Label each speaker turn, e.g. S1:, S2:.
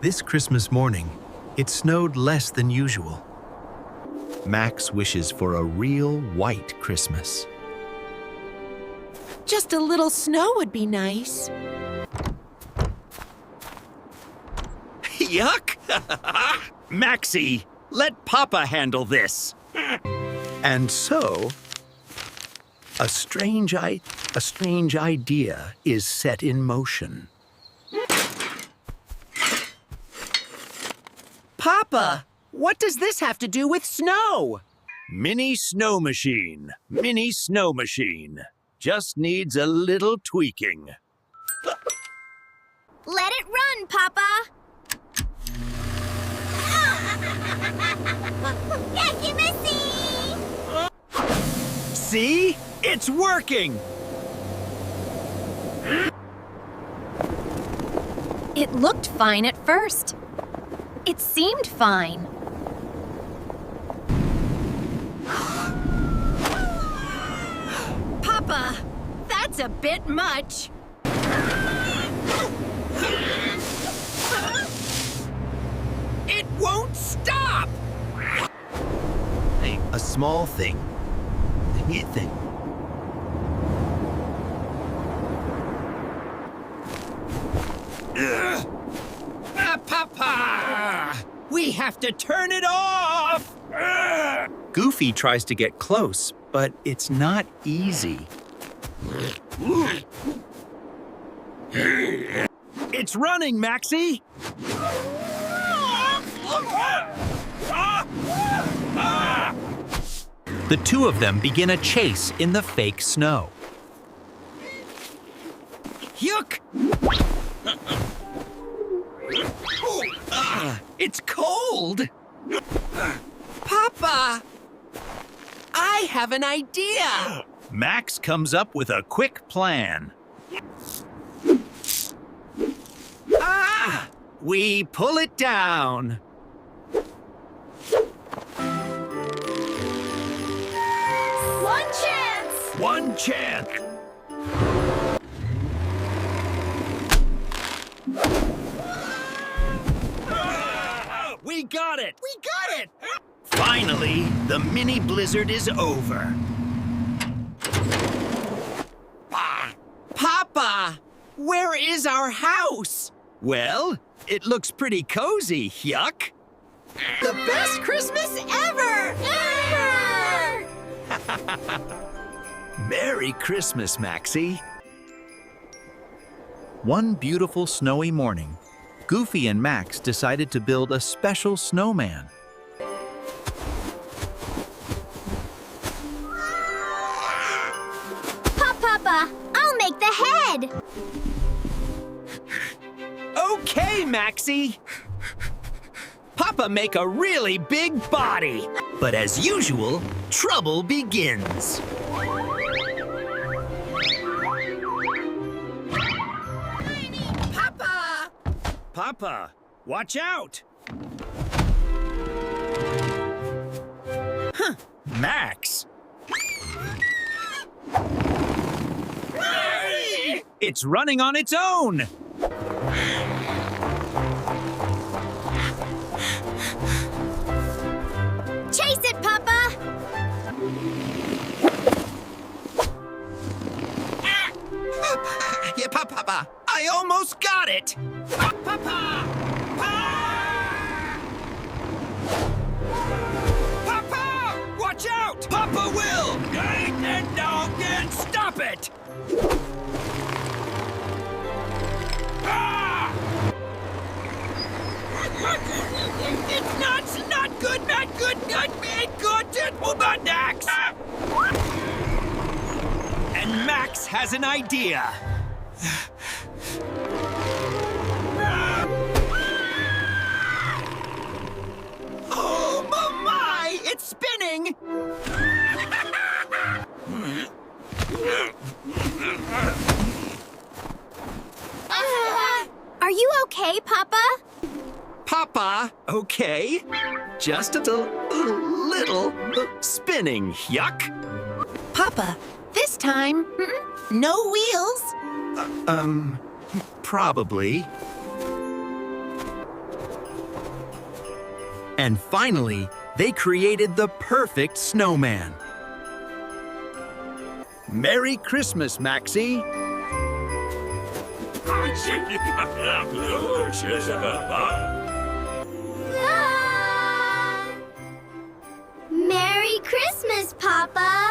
S1: This Christmas morning, it snowed less than usual. Max wishes for a real white Christmas.
S2: Just a little snow would be nice.
S3: Yuck! Maxie, let Papa handle this.
S1: And so, a strange idea is set in motion.
S2: Papa, what does this have to do with snow?
S3: Mini snow machine. Just needs a little tweaking.
S4: Let it run, Papa! Yucky Missy!
S3: See? It's working!
S4: It looked fine at first. It seemed fine.
S2: Papa, that's a bit much. It won't stop!
S1: A small thing.
S3: Papa! We have to turn it off!
S1: Goofy tries to get close, but it's not easy.
S3: It's running, Maxie!
S1: The two of them begin a chase in the fake snow.
S3: Yuck! It's cold!
S2: Papa! I have an idea!
S3: Max comes up with a quick plan. We pull it down. One chance! We got it! Finally, the mini blizzard is over.
S2: Papa! Where is our house?
S3: Well, it looks pretty cozy, yuck.
S2: The best Christmas ever!
S3: Merry Christmas, Maxie.
S1: One beautiful snowy morning, Goofy and Max decided to build a special snowman.
S4: Papa, I'll make the head!
S3: Okay, Maxie. Papa make a really big body. But as usual, trouble begins.
S2: Papa!
S3: Papa, watch out! Max! It's running on its own!
S4: Chase it, Papa!
S3: Yeah, Papa, I almost got it! Papa! Papa! Watch out! Papa will! Get the dog and stop it! It's not good, not good, not bad, good, but Max! And Max has an idea. Oh, my! It's spinning!
S4: Are you okay, Papa?
S3: Papa, okay. Just a little spinning, yuck.
S2: Papa, this time, no wheels.
S3: Probably.
S1: And finally, they created the perfect snowman. Merry Christmas, Maxie!
S5: Merry Christmas, Papa!